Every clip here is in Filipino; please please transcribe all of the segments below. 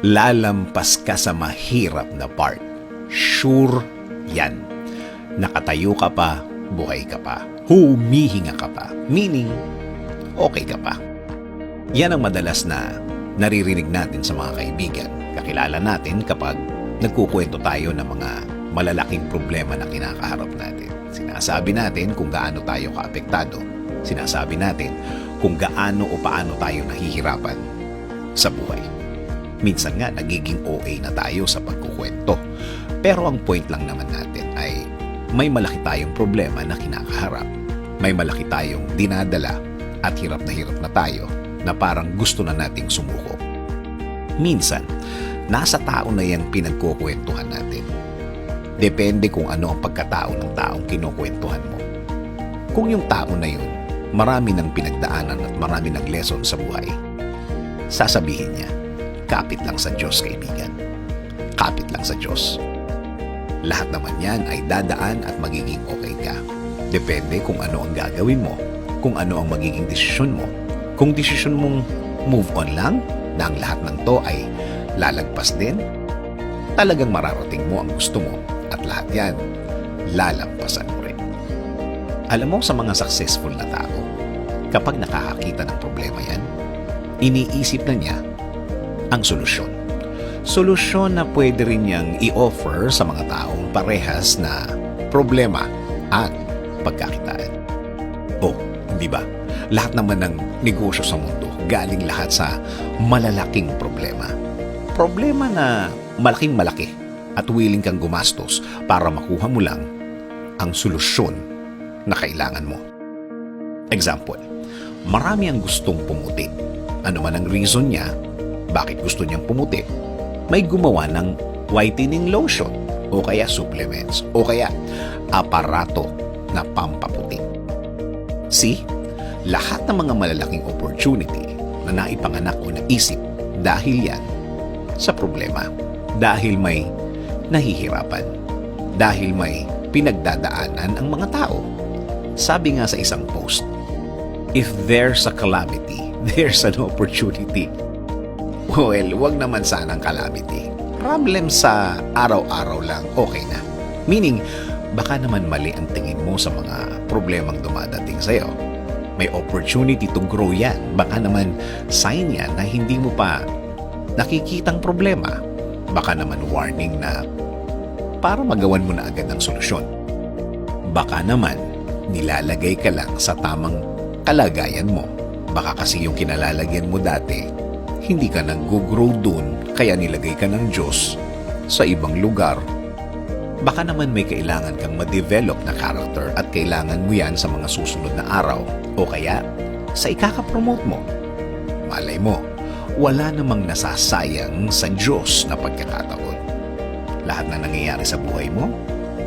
lalampas ka sa mahirap na part. Sure yan. Nakatayo ka pa, buhay ka pa. Humihinga ka pa. Meaning, okay ka pa. Yan ang madalas na naririnig natin sa mga kaibigan. Kakilala natin kapag nagkukwento tayo ng mga malalaking problema na kinakaharap natin. Sinasabi natin kung gaano tayo kaapektado. Sinasabi natin kung gaano o paano tayo nahihirapan sa buhay. Minsan nga nagiging OA na tayo sa pagkukwento. Pero ang point lang naman natin ay may malaki tayong problema na kinakaharap. May malaki tayong dinadala at hirap na tayo na parang gusto na nating sumuko. Minsan, nasa tao na yan pinagkukwentuhan natin. Depende kung ano ang pagkatao ng taong kinukwentuhan mo. Kung yung tao na yun, marami ng pinagdaanan at marami ng lesson sa buhay, sasabihin niya, kapit lang sa Diyos, kaibigan. Kapit lang sa Diyos. Lahat naman yan ay dadaan at magiging okay ka. Depende kung ano ang gagawin mo, kung ano ang magiging desisyon mo. Kung desisyon mong move on lang, na ang lahat ng to ay lalagpas din, talagang mararating mo ang gusto mo at lahat yan, lalampasan mo rin. Alam mo sa mga successful na tao, kapag nakakakita ng problema yan, iniisip na niya ang solusyon. Solusyon na pwede rin niyang i-offer sa mga taong parehas na problema at pagkakitaan. Oh, di ba? Lahat naman ng negosyo sa mundo, galing lahat sa malalaking problema. Problema na malaking-malaki at willing kang gumastos para makuha mo lang ang solusyon na kailangan mo. Example, marami ang gustong pumuti. Ano man ang reason niya, bakit gusto niyang pumuti? May gumawa ng whitening lotion o kaya supplements o kaya aparato na pampaputi. See? Lahat ng mga malalaking opportunity na naipanganak o naisip dahil yan sa problema. Dahil may nahihirapan. Dahil may pinagdadaanan ang mga tao. Sabi nga sa isang post, if there's a calamity, there's an opportunity. Well, wag naman sanang calamity. Problem sa araw-araw lang, okay na. Meaning, baka naman mali ang tingin mo sa mga problemang dumadating sa'yo. May opportunity to grow yan. Baka naman sign yan na hindi mo pa nakikitang problema. Baka naman warning na para magawan mo na agad ang solusyon. Baka naman nilalagay ka lang sa tamang kalagayan mo. Baka kasi yung kinalalagyan mo dati, hindi ka nag-grow dun, kaya nilagay ka ng Diyos sa ibang lugar. Baka naman may kailangan kang ma-develop na character at kailangan mo yan sa mga susunod na araw o kaya sa ikakapromote mo. Malay mo, wala namang nasasayang sa Diyos na pagkakataon. Lahat na nangyayari sa buhay mo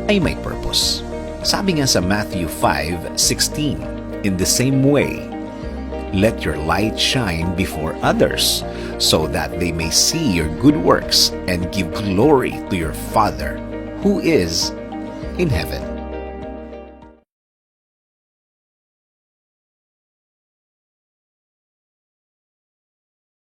ay may purpose. Sabi nga sa Matthew 5:16, in the same way, let your light shine before others so that they may see your good works and give glory to your Father who is in heaven.